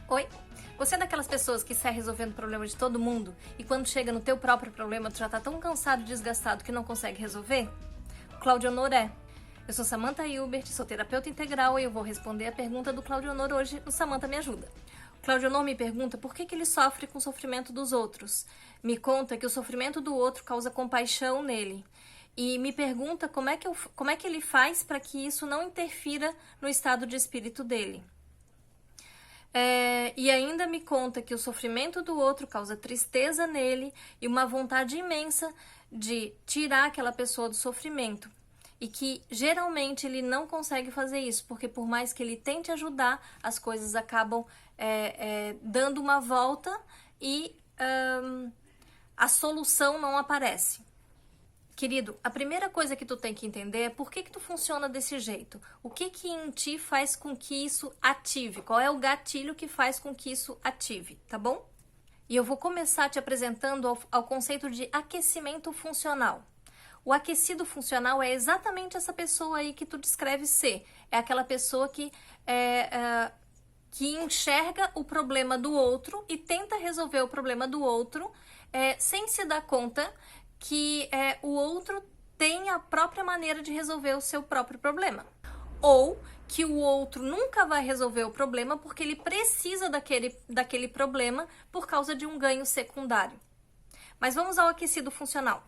Oi? Você é daquelas pessoas que sai resolvendo o problema de todo mundo e quando chega no teu próprio problema tu já tá tão cansado e desgastado que não consegue resolver? Claudio Honor é. Eu sou Samantha Hilbert, sou terapeuta integral e eu vou responder a pergunta do Claudio Honor hoje no Samantha Me Ajuda. O Claudio Honor me pergunta por que ele sofre com o sofrimento dos outros. Me conta que o sofrimento do outro causa compaixão nele. E me pergunta como é que ele faz para que isso não interfira no estado de espírito dele. E ainda me conta que o sofrimento do outro causa tristeza nele e uma vontade imensa de tirar aquela pessoa do sofrimento. E que geralmente ele não consegue fazer isso, porque por mais que ele tente ajudar, as coisas acabam dando uma volta e a solução não aparece. Querido, a primeira coisa que tu tem que entender é por que tu funciona desse jeito. O que em ti faz com que isso ative? Qual é o gatilho que faz com que isso ative, tá bom? E eu vou começar te apresentando ao conceito de aquecimento funcional. O aquecido funcional é exatamente essa pessoa aí que tu descreve ser. É aquela pessoa que enxerga o problema do outro e tenta resolver o problema do outro sem se dar conta que o outro tem a própria maneira de resolver o seu próprio problema. Ou que o outro nunca vai resolver o problema porque ele precisa daquele problema por causa de um ganho secundário. Mas vamos ao aquecido funcional.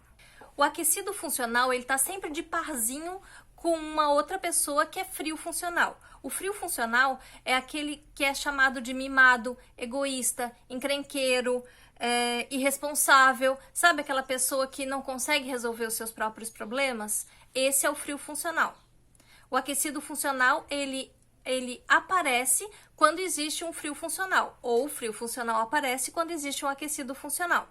O aquecido funcional, ele tá sempre de parzinho com uma outra pessoa que é frio funcional. O frio funcional é aquele que é chamado de mimado, egoísta, encrenqueiro, irresponsável. Sabe aquela pessoa que não consegue resolver os seus próprios problemas? Esse é o frio funcional. O aquecido funcional, ele aparece quando existe um frio funcional. Ou o frio funcional aparece quando existe um aquecido funcional.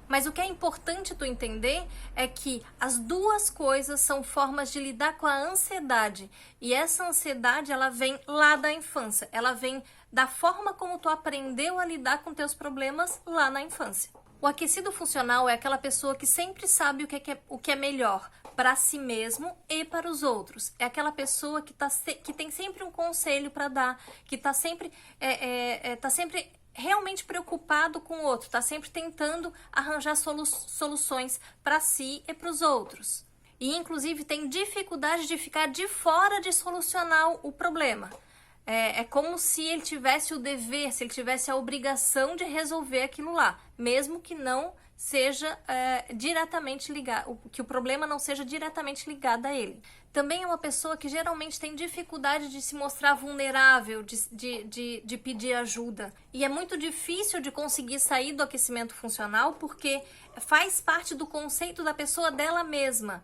Mas o que é importante tu entender é que as duas coisas são formas de lidar com a ansiedade. E essa ansiedade, ela vem lá da infância. Ela vem da forma como tu aprendeu a lidar com teus problemas lá na infância. O aquecido funcional é aquela pessoa que sempre sabe o que é melhor para si mesmo e para os outros. É aquela pessoa que tem sempre um conselho para dar, que está sempre realmente preocupado com o outro, está sempre tentando arranjar soluções para si e para os outros. E, inclusive, tem dificuldade de ficar de fora de solucionar o problema. É como se ele tivesse o dever, se ele tivesse a obrigação de resolver aquilo lá, mesmo que não seja diretamente ligado, que o problema não seja diretamente ligado a ele. Também é uma pessoa que geralmente tem dificuldade de se mostrar vulnerável, de pedir ajuda. E é muito difícil de conseguir sair do aquecimento funcional porque faz parte do conceito da pessoa dela mesma,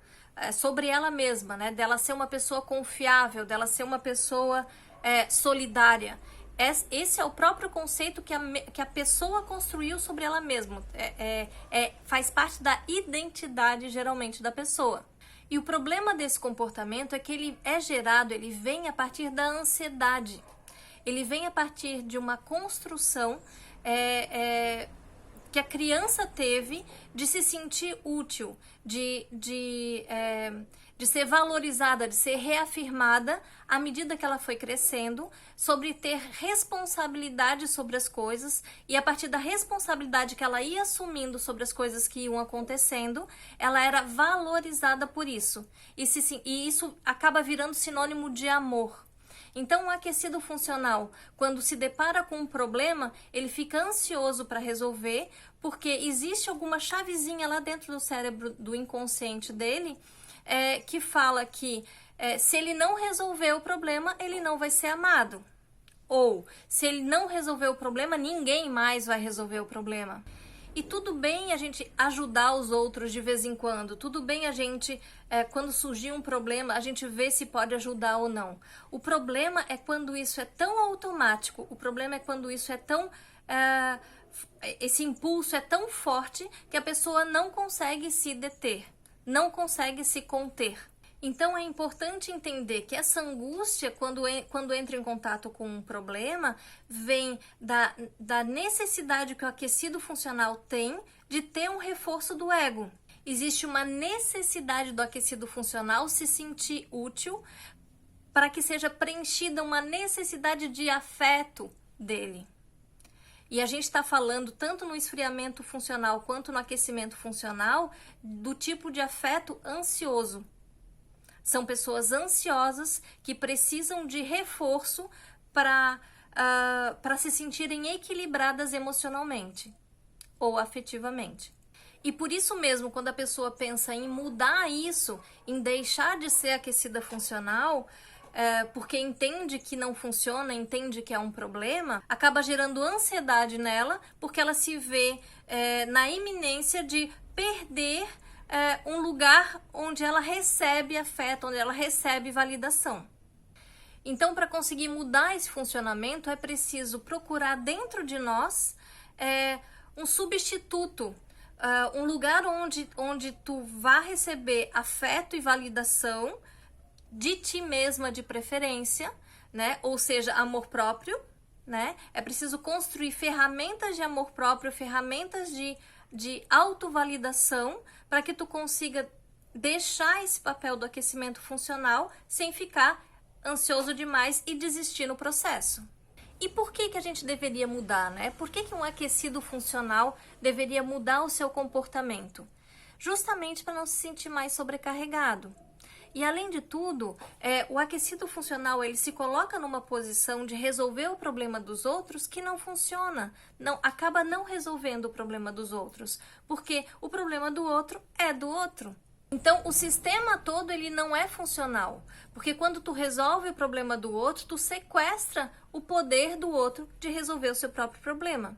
sobre ela mesma, né? Dela ser uma pessoa confiável, dela ser uma pessoa solidária. Esse é o próprio conceito que a pessoa construiu sobre ela mesma. Faz parte da identidade, geralmente, da pessoa. E o problema desse comportamento é que ele vem a partir da ansiedade. Ele vem a partir de uma construção que a criança teve de se sentir útil, de ser valorizada, de ser reafirmada à medida que ela foi crescendo, sobre ter responsabilidade sobre as coisas, e a partir da responsabilidade que ela ia assumindo sobre as coisas que iam acontecendo, ela era valorizada por isso. E isso acaba virando sinônimo de amor. Então, o aquecido funcional, quando se depara com um problema, ele fica ansioso para resolver, porque existe alguma chavezinha lá dentro do cérebro, do inconsciente dele, que fala que se ele não resolver o problema, ele não vai ser amado. Ou, se ele não resolver o problema, ninguém mais vai resolver o problema. E tudo bem a gente ajudar os outros de vez em quando. Tudo bem a gente, quando surgir um problema, a gente ver se pode ajudar ou não. O problema é quando isso é tão automático. O problema é quando isso é tão... esse impulso é tão forte que a pessoa não consegue se deter. Não consegue se conter. Então, é importante entender que essa angústia, quando entra em contato com um problema, vem da necessidade que o aquecido funcional tem de ter um reforço do ego. Existe uma necessidade do aquecido funcional se sentir útil para que seja preenchida uma necessidade de afeto dele. E a gente está falando tanto no esfriamento funcional quanto no aquecimento funcional do tipo de afeto ansioso. São pessoas ansiosas que precisam de reforço para se sentirem equilibradas emocionalmente ou afetivamente. E por isso mesmo, quando a pessoa pensa em mudar isso, em deixar de ser aquecida funcional, porque entende que não funciona, entende que é um problema, acaba gerando ansiedade nela, porque ela se vê na iminência de perder um lugar onde ela recebe afeto, onde ela recebe validação. Então, para conseguir mudar esse funcionamento, é preciso procurar dentro de nós um substituto, um lugar onde tu vá receber afeto e validação de ti mesma de preferência, né? Ou seja, amor próprio, né? É preciso construir ferramentas de amor próprio, ferramentas de autovalidação para que tu consiga deixar esse papel do aquecimento funcional sem ficar ansioso demais e desistir no processo. E por que a gente deveria mudar, né? Por que um aquecido funcional deveria mudar o seu comportamento? Justamente para não se sentir mais sobrecarregado. E além de tudo, o aquecido funcional ele se coloca numa posição de resolver o problema dos outros que não funciona, acaba não resolvendo o problema dos outros, porque o problema do outro é do outro. Então, o sistema todo ele não é funcional, porque quando tu resolve o problema do outro, tu sequestra o poder do outro de resolver o seu próprio problema.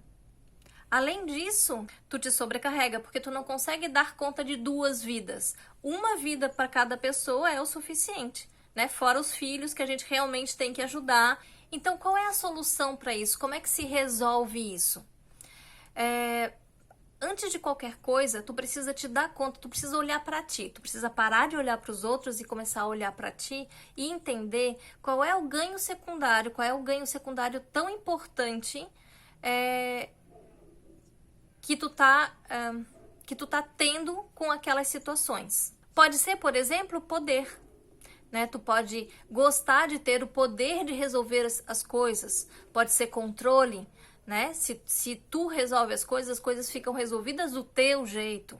Além disso, tu te sobrecarrega, porque tu não consegue dar conta de 2 vidas. Uma vida para cada pessoa é o suficiente, né? Fora os filhos que a gente realmente tem que ajudar. Então, qual é a solução para isso? Como é que se resolve isso? Antes de qualquer coisa, tu precisa te dar conta, tu precisa olhar para ti, tu precisa parar de olhar para os outros e começar a olhar para ti e entender qual é o ganho secundário, tão importante que tu tá tendo com aquelas situações. Pode ser, por exemplo, poder, né? Tu pode gostar de ter o poder de resolver as coisas, pode ser controle, né? Se tu resolve as coisas ficam resolvidas do teu jeito.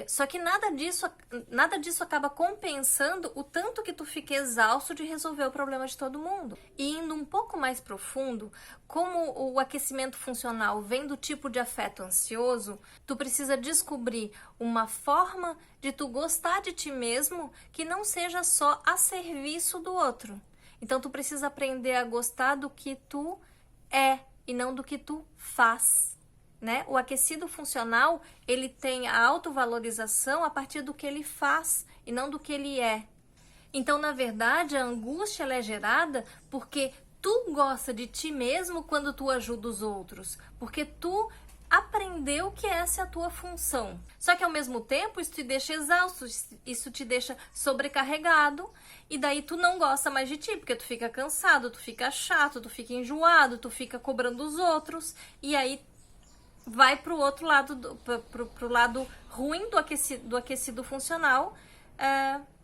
Só que nada disso acaba compensando o tanto que tu fica exausto de resolver o problema de todo mundo. E indo um pouco mais profundo, como o aquecimento funcional vem do tipo de afeto ansioso, tu precisa descobrir uma forma de tu gostar de ti mesmo que não seja só a serviço do outro. Então tu precisa aprender a gostar do que tu é e não do que tu faz, né? O aquecido funcional, ele tem a autovalorização a partir do que ele faz e não do que ele é. Então, na verdade, a angústia ela é gerada porque tu gosta de ti mesmo quando tu ajuda os outros, porque tu aprendeu que essa é a tua função. Só que ao mesmo tempo isso te deixa exausto, isso te deixa sobrecarregado e daí tu não gosta mais de ti, porque tu fica cansado, tu fica chato, tu fica enjoado, tu fica cobrando os outros e aí vai pro outro lado, pro lado ruim do aquecido funcional,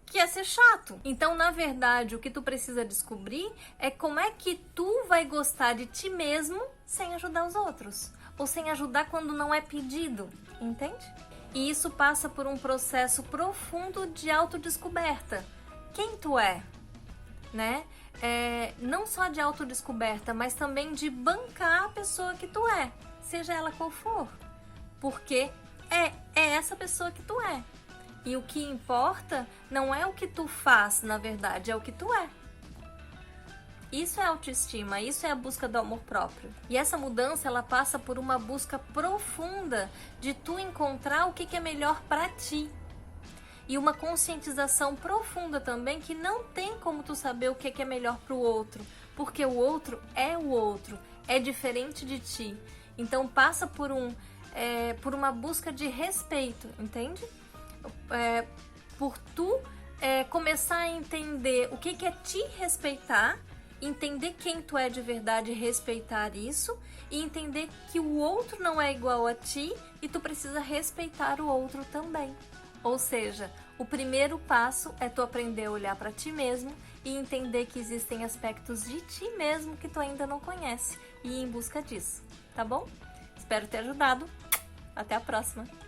que é ser chato. Então, na verdade, o que tu precisa descobrir é como é que tu vai gostar de ti mesmo sem ajudar os outros. Ou sem ajudar quando não é pedido, entende? E isso passa por um processo profundo de autodescoberta. Quem tu é, né? Não só de autodescoberta, mas também de bancar a pessoa que tu é, seja ela qual for. Porque é essa pessoa que tu é. E o que importa não é o que tu faz, na verdade, é o que tu é. Isso é autoestima, isso é a busca do amor próprio. E essa mudança, ela passa por uma busca profunda de tu encontrar o que é melhor para ti. E uma conscientização profunda também que não tem como tu saber o que é melhor para o outro. Porque o outro, é diferente de ti. Então passa por uma busca de respeito, entende? Por tu começar a entender o que é te respeitar, entender quem tu é de verdade e respeitar isso, e entender que o outro não é igual a ti e tu precisa respeitar o outro também. Ou seja, O primeiro passo é tu aprender a olhar para ti mesmo e entender que existem aspectos de ti mesmo que tu ainda não conhece e ir em busca disso, tá bom? Espero ter ajudado. Até a próxima!